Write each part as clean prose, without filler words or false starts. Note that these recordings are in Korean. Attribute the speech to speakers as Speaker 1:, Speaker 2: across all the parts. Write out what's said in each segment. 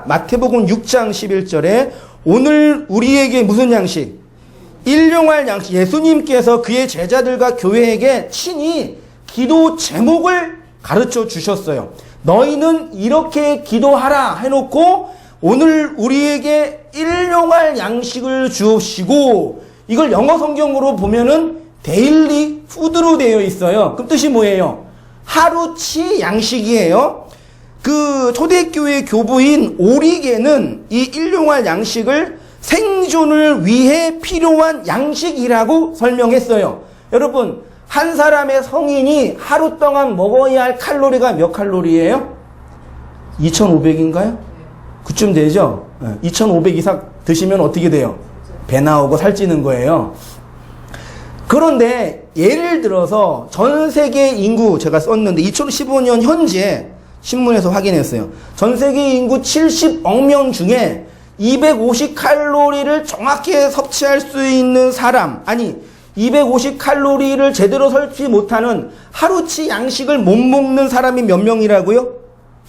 Speaker 1: 마태복음 6장 11절에 오늘 우리에게 무슨 양식? 일용할 양식. 예수님께서 그의 제자들과 교회에게 친히 기도 제목을 가르쳐 주셨어요. 너희는 이렇게 기도하라 해놓고 오늘 우리에게 일용할 양식을 주옵시고, 이걸 영어 성경으로 보면은 데일리 푸드로 되어 있어요. 그럼 뜻이 뭐예요? 하루치 양식이에요. 그 초대교회 교부인 오리게는 이 일용할 양식을 생존을 위해 필요한 양식이라고 설명했어요. 여러분, 한 사람의 성인이 하루 동안 먹어야 할 칼로리가 몇 칼로리예요? 2,500인가요? 그쯤 되죠? 2,500 이상 드시면 어떻게 돼요? 배 나오고 살찌는 거예요. 그런데 예를 들어서 전 세계 인구, 제가 썼는데 2015년 현재 신문에서 확인했어요. 전 세계 인구 70억 명 중에 250칼로리를 정확히 섭취할 수 있는 사람, 아니 250칼로리를 제대로 섭취 못하는 하루치 양식을 못 먹는 사람이 몇 명이라고요?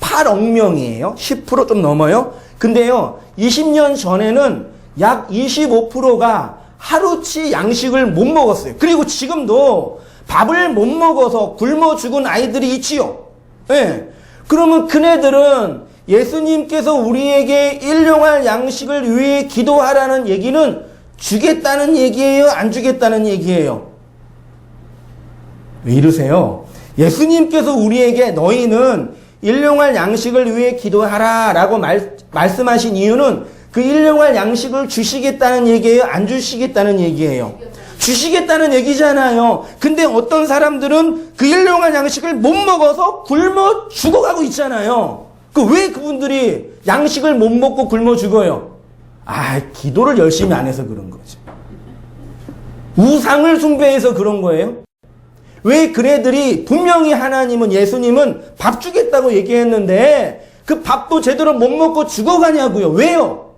Speaker 1: 8억 명이에요. 10% 좀 넘어요. 근데요, 20년 전에는 약 25%가 하루치 양식을 못 먹었어요. 그리고 지금도 밥을 못 먹어서 굶어 죽은 아이들이 있지요. 네. 그러면 그네들은 예수님께서 우리에게 일용할 양식을 위해 기도하라는 얘기는 주겠다는 얘기예요? 안 주겠다는 얘기예요? 왜 이러세요? 예수님께서 우리에게 너희는 일용할 양식을 위해 기도하라 라고 말씀하신 이유는 그 일용할 양식을 주시겠다는 얘기예요? 안 주시겠다는 얘기예요? 주시겠다는 얘기잖아요. 근데 어떤 사람들은 그 일용할 양식을 못 먹어서 굶어 죽어가고 있잖아요. 왜 그분들이 양식을 못 먹고 굶어 죽어요? 기도를 열심히 안 해서 그런 거죠. 우상을 숭배해서 그런 거예요. 왜 그네들이 분명히 하나님은, 예수님은 밥 주겠다고 얘기했는데 그 밥도 제대로 못 먹고 죽어가냐고요. 왜요?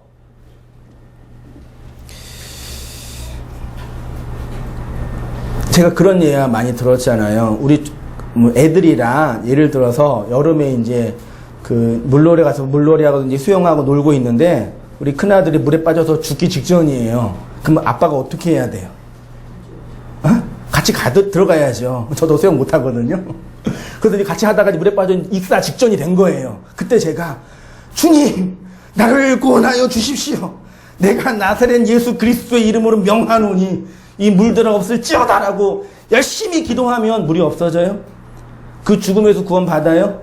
Speaker 1: 제가 그런 얘기 많이 들었잖아요. 우리 애들이랑 예를 들어서 여름에 이제 그 물놀이 가서 물놀이하고 이제 수영하고 놀고 있는데 우리 큰아들이 물에 빠져서 죽기 직전이에요. 그럼 아빠가 어떻게 해야 돼요? 같이 들어가야죠. 저도 수영 못하거든요. 그래서 같이 하다가 물에 빠져 익사 직전이 된 거예요. 그때 제가 주님, 나를 구원하여 주십시오. 내가 나사렛 예수 그리스도의 이름으로 명하노니 이 물들어 없을지어다라고 열심히 기도하면 물이 없어져요? 그 죽음에서 구원 받아요?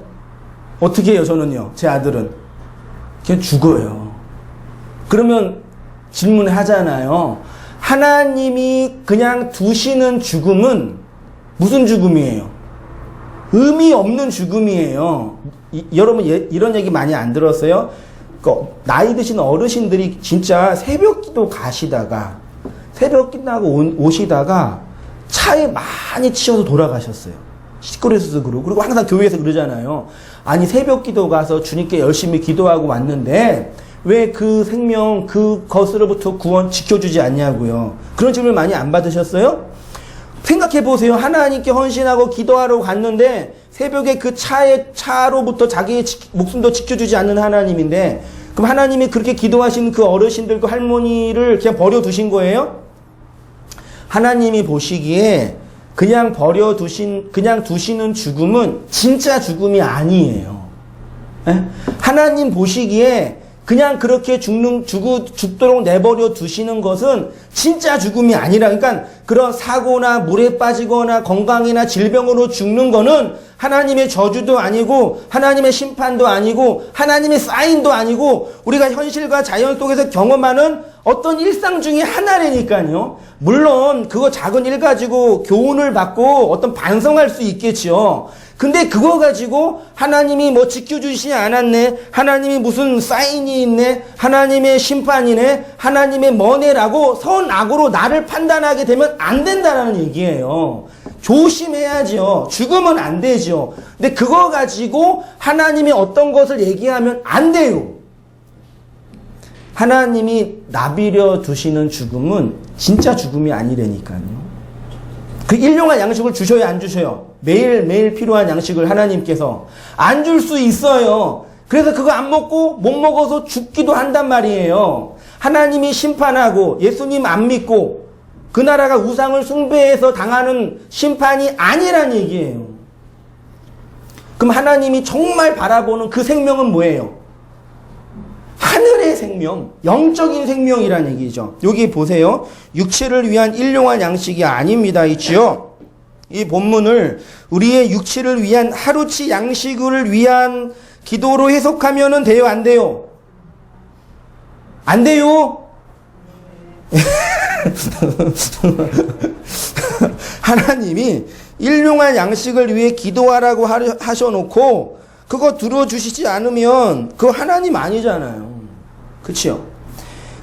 Speaker 1: 어떻게 해요, 저는요? 제 아들은 그냥 죽어요. 그러면 질문을 하잖아요. 하나님이 그냥 두시는 죽음은 무슨 죽음이에요? 의미 없는 죽음이에요. 여러분 이런 얘기 많이 안 들었어요? 나이 드신 어르신들이 진짜 새벽기도 가시다가 새벽 끝나고 오시다가 차에 많이 치여서 돌아가셨어요. 시끄러워서 그러고 항상 교회에서 그러잖아요. 아니 새벽 기도 가서 주님께 열심히 기도하고 왔는데 왜 그 생명 그것으로부터 구원 지켜주지 않냐고요. 그런 질문 많이 안 받으셨어요? 생각해 보세요. 하나님께 헌신하고 기도하러 갔는데 새벽에 그 차로부터 자기의 목숨도 지켜주지 않는 하나님인데, 그럼 하나님이 그렇게 기도하신 그 어르신들, 그 할머니를 그냥 버려두신 거예요? 하나님이 보시기에 그냥 그냥 두시는 죽음은 진짜 죽음이 아니에요. 에? 하나님 보시기에 그냥 그렇게 죽도록 내버려 두시는 것은 진짜 죽음이 아니라, 그러니까 그런 사고나 물에 빠지거나 건강이나 질병으로 죽는 거는 하나님의 저주도 아니고 하나님의 심판도 아니고 하나님의 사인도 아니고 우리가 현실과 자연 속에서 경험하는 어떤 일상 중에 하나라니까요. 물론 그거 작은 일 가지고 교훈을 받고 어떤 반성할 수 있겠죠. 근데 그거 가지고 하나님이 뭐 지켜주시지 않았네, 하나님이 무슨 사인이 있네, 하나님의 심판이네, 하나님의 뭐네라고 선악으로 나를 판단하게 되면 안 된다는 얘기예요. 조심해야죠. 죽으면 안 되죠. 근데 그거 가지고 하나님이 어떤 것을 얘기하면 안 돼요. 하나님이 나비려 두시는 죽음은 진짜 죽음이 아니라니까요. 그 일용할 양식을 주셔야 안 주셔요? 매일매일 필요한 양식을 하나님께서 안 줄 수 있어요. 그래서 그거 안 먹고 못 먹어서 죽기도 한단 말이에요. 하나님이 심판하고 예수님 안 믿고 그 나라가 우상을 숭배해서 당하는 심판이 아니란 얘기예요. 그럼 하나님이 정말 바라보는 그 생명은 뭐예요? 하늘의 생명, 영적인 생명이란 얘기죠. 여기 보세요. 육체를 위한 일용할 양식이 아닙니다. 있지요? 이 본문을 우리의 육체를 위한 하루치 양식을 위한 기도로 해석하면은 돼요, 안 돼요? 안 돼요? 하나님이 일용할 양식을 위해 기도하라고 하셔놓고 그거 들어주시지 않으면 그거 하나님 아니잖아요. 그치요?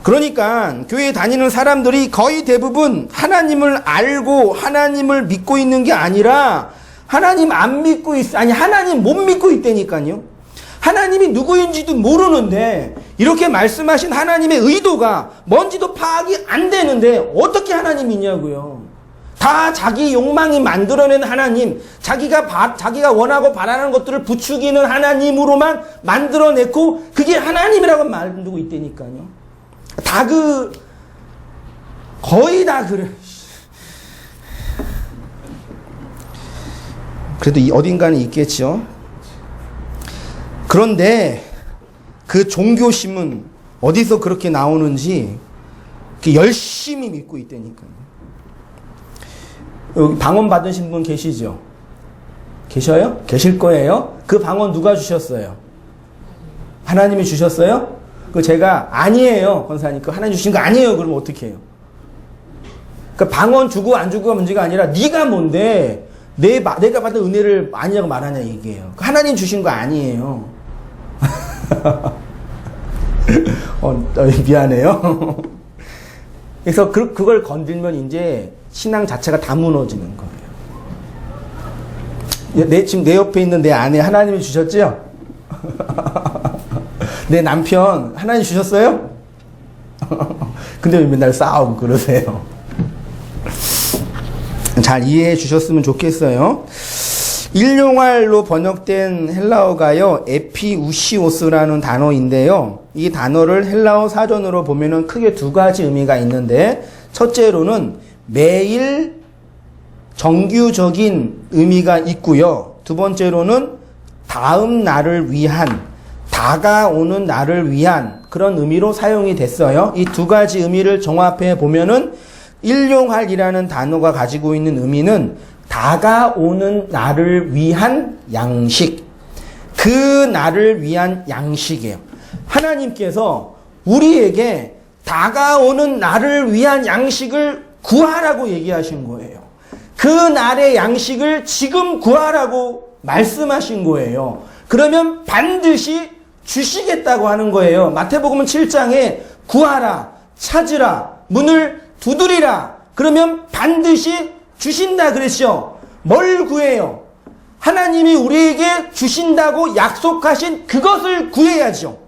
Speaker 1: 그러니까 교회 다니는 사람들이 거의 대부분 하나님을 알고 하나님을 믿고 있는 게 아니라 하나님 안 믿고 하나님 못 믿고 있다니까요. 하나님이 누구인지도 모르는데 이렇게 말씀하신 하나님의 의도가 뭔지도 파악이 안 되는데 어떻게 하나님이냐고요. 다 자기 욕망이 만들어낸 하나님, 자기가 원하고 바라는 것들을 부추기는 하나님으로만 만들어냈고 그게 하나님이라고 만들고 있다니까요. 거의 다 그래. 그래도 어딘가는 있겠죠. 그런데 그 종교심은 어디서 그렇게 나오는지 열심히 믿고 있다니까요. 여기 방언 받으신 분 계시죠? 계셔요? 계실 거예요? 그 방언 누가 주셨어요? 하나님이 주셨어요? 그 제가 아니에요, 권사님. 그 하나님 주신 거 아니에요. 그러면 어떻게 해요? 그러니까 방언 주고 안 주고가 문제가 아니라 네가 뭔데 내가 받은 은혜를 아니라고 말하냐 얘기예요. 하나님 주신 거 아니에요. 미안해요. 그래서 그걸 건들면 이제 신앙 자체가 다 무너지는 거예요. 지금 내 옆에 있는 내 아내 하나님이 주셨죠? 내 남편 하나님 주셨어요? 근데 왜 맨날 싸우고 그러세요? 잘 이해해 주셨으면 좋겠어요. 일용할로 번역된 헬라어가요, 에피우시오스라는 단어인데요. 이 단어를 헬라어 사전으로 보면은 크게 두 가지 의미가 있는데, 첫째로는 매일 정규적인 의미가 있고요. 두 번째로는 다음 날을 위한, 다가오는 날을 위한 그런 의미로 사용이 됐어요. 이 두 가지 의미를 종합해 보면은 일용할이라는 단어가 가지고 있는 의미는 다가오는 날을 위한 양식, 그 날을 위한 양식이에요. 하나님께서 우리에게 다가오는 날을 위한 양식을 구하라고 얘기하신 거예요. 그 날의 양식을 지금 구하라고 말씀하신 거예요. 그러면 반드시 주시겠다고 하는 거예요. 마태복음 7장에 구하라, 찾으라, 문을 두드리라. 그러면 반드시 주신다 그랬죠. 뭘 구해요? 하나님이 우리에게 주신다고 약속하신 그것을 구해야죠.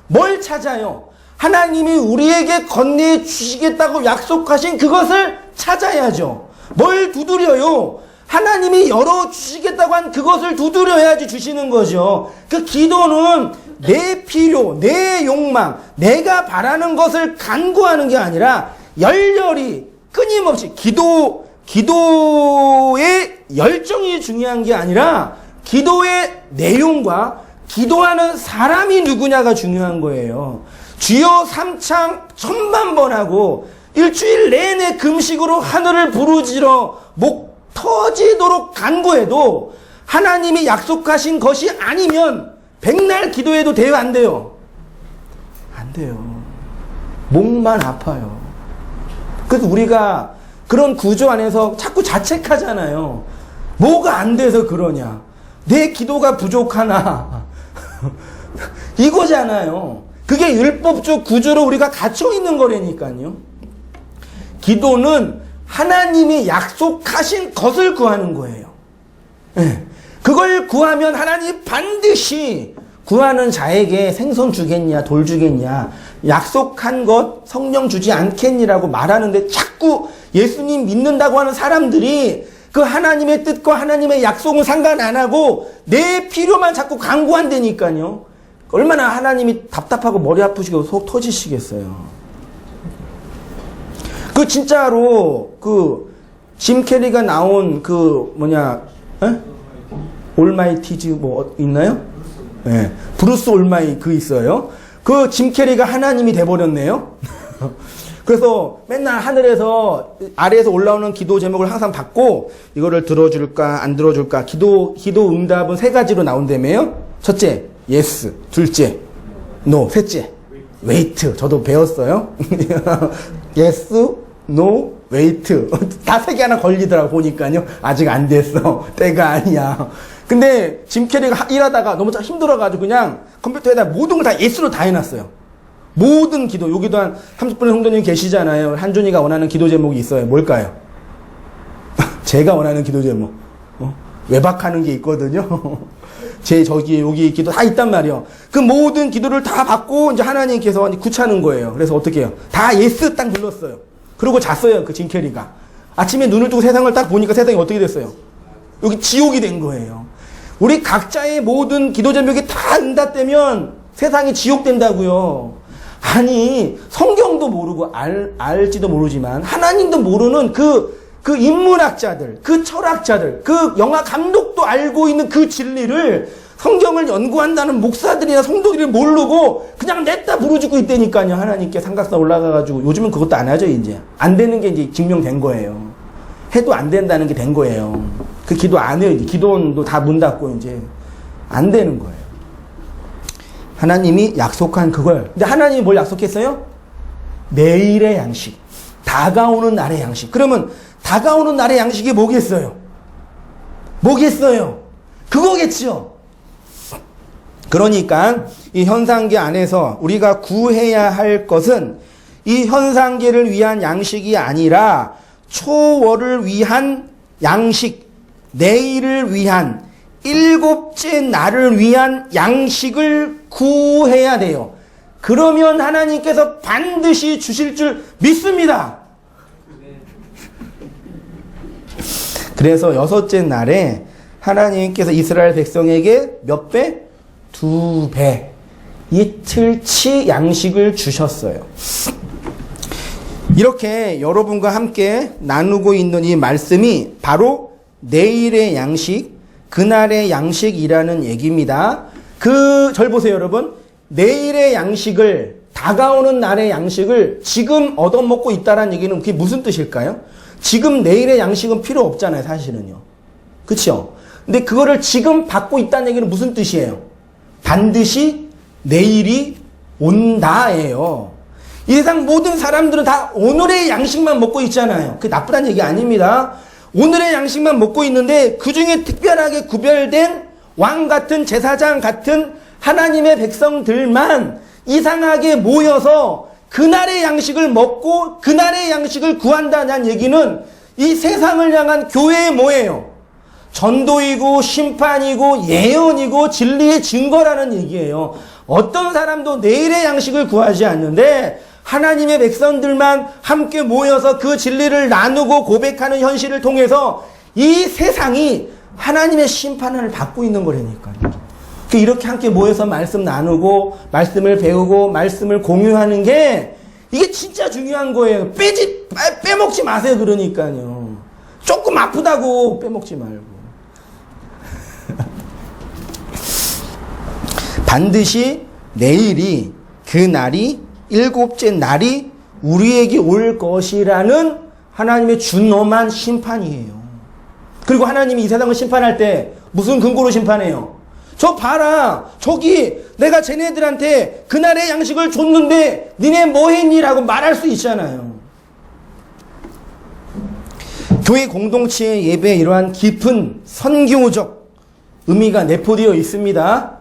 Speaker 1: 뭘 찾아요? 하나님이 우리에게 건네해 주시겠다고 약속하신 그것을 찾아야죠. 뭘 두드려요? 하나님이 열어주시겠다고 한 그것을 두드려야지 주시는 거죠. 그 기도는 내 필요, 내 욕망, 내가 바라는 것을 간구하는 게 아니라 열렬히 끊임없이 기도의 열정이 중요한 게 아니라 기도의 내용과 기도하는 사람이 누구냐가 중요한 거예요. 주여 삼창 천만 번 하고 일주일 내내 금식으로 하늘을 부르짖어 목 터지도록 간구해도 하나님이 약속하신 것이 아니면 백날 기도해도 돼요, 안 돼요? 안 돼요. 목만 아파요. 그래서 우리가 그런 구조 안에서 자꾸 자책하잖아요. 뭐가 안 돼서 그러냐. 내 기도가 부족하나. 이거잖아요. 그게 율법적 구조로 우리가 갇혀 있는 거라니까요. 기도는 하나님이 약속하신 것을 구하는 거예요. 네. 그걸 구하면 하나님이 반드시 구하는 자에게 생선 주겠냐, 돌 주겠냐, 약속한 것 성령 주지 않겠니라고 말하는데 자꾸 예수님 믿는다고 하는 사람들이 그 하나님의 뜻과 하나님의 약속은 상관 안 하고 내 필요만 자꾸 간구한다니까요. 얼마나 하나님이 답답하고 머리 아프시고 속 터지시겠어요. 그 진짜로 그 짐 캐리가 나온 그 뭐냐, 에? 올마이티즈 뭐 있나요? 예. 네. 브루스 올마이 그 있어요. 그 짐 캐리가 하나님이 돼버렸네요. 그래서 맨날 하늘에서 아래에서 올라오는 기도 제목을 항상 받고 이거를 들어줄까 안 들어줄까 기도 응답은 세 가지로 나온다며요. 첫째, yes. 둘째, no. 셋째, wait. 저도 배웠어요. yes, no, wait. 다 세 개 하나 걸리더라고 보니까요. 아직 안 됐어. 때가 아니야. 근데 짐 캐리가 일하다가 너무 힘들어가지고 그냥 컴퓨터에다 모든 걸 다 yes로 다 해놨어요. 모든 기도, 여기도 한 30분의 성도님 계시잖아요. 한준이가 원하는 기도 제목이 있어요. 뭘까요? 제가 원하는 기도 제목. 외박하는 게 있거든요. 여기 기도 다 있단 말이에요. 그 모든 기도를 다 받고 이제 하나님께서 구차는 거예요. 그래서 어떻게 해요? 다 예스 딱 눌렀어요. 그러고 잤어요. 그 짐 캐리가. 아침에 눈을 뜨고 세상을 딱 보니까 세상이 어떻게 됐어요? 여기 지옥이 된 거예요. 우리 각자의 모든 기도 제목이 다 응답되면 세상이 지옥 된다고요. 아니, 성경도 모르고 알지도 모르지만 하나님도 모르는 그 인문학자들, 그 철학자들, 그 영화 감독도 알고 있는 그 진리를 성경을 연구한다는 목사들이나 성도들이 모르고 그냥 냈다 부르짖고 있다니까요. 하나님께 삼각산 올라가가지고 요즘은 그것도 안 하죠. 이제 안 되는 게 이제 증명된 거예요. 해도 안 된다는 게 된 거예요. 그 기도 안 해요. 기도원도 다 문 닫고 이제 안 되는 거예요. 하나님이 약속한 그걸. 근데 하나님이 뭘 약속했어요? 내일의 양식. 다가오는 날의 양식. 그러면 다가오는 날의 양식이 뭐겠어요? 뭐겠어요? 그거겠죠. 그러니까 이 현상계 안에서 우리가 구해야 할 것은 이 현상계를 위한 양식이 아니라 초월을 위한 양식, 내일을 위한 일곱째 날을 위한 양식을 구해야 돼요. 그러면 하나님께서 반드시 주실 줄 믿습니다. 그래서 여섯째 날에 하나님께서 이스라엘 백성에게 몇 배? 2배. 이틀치 양식을 주셨어요. 이렇게 여러분과 함께 나누고 있는 이 말씀이 바로 내일의 양식, 그날의 양식이라는 얘기입니다. 절 보세요, 여러분. 내일의 양식을, 다가오는 날의 양식을 지금 얻어먹고 있다는 얘기는 그게 무슨 뜻일까요? 지금 내일의 양식은 필요 없잖아요, 사실은요. 그쵸? 근데 그거를 지금 받고 있다는 얘기는 무슨 뜻이에요? 반드시 내일이 온다예요. 이 세상 모든 사람들은 다 오늘의 양식만 먹고 있잖아요. 그게 나쁘다는 얘기 아닙니다. 오늘의 양식만 먹고 있는데 그 중에 특별하게 구별된 왕 같은 제사장 같은 하나님의 백성들만 이상하게 모여서 그날의 양식을 먹고 그날의 양식을 구한다는 얘기는 이 세상을 향한 교회의 뭐예요? 전도이고 심판이고 예언이고 진리의 증거라는 얘기예요. 어떤 사람도 내일의 양식을 구하지 않는데 하나님의 백성들만 함께 모여서 그 진리를 나누고 고백하는 현실을 통해서 이 세상이 하나님의 심판을 받고 있는 거라니까요. 이렇게 함께 모여서 말씀 나누고 말씀을 배우고 말씀을 공유하는 게 이게 진짜 중요한 거예요. 빼먹지 마세요. 그러니까요. 조금 아프다고 빼먹지 말고. 반드시 내일이, 그 날이, 일곱째 날이 우리에게 올 것이라는 하나님의 준엄한 심판이에요. 그리고 하나님이 이 세상을 심판할 때 무슨 근거로 심판해요? 저 봐라, 저기 내가 쟤네들한테 그날의 양식을 줬는데 니네 뭐 했니라고 말할 수 있잖아요. 교회 공동체의 예배에 이러한 깊은 선교적 의미가 내포되어 있습니다.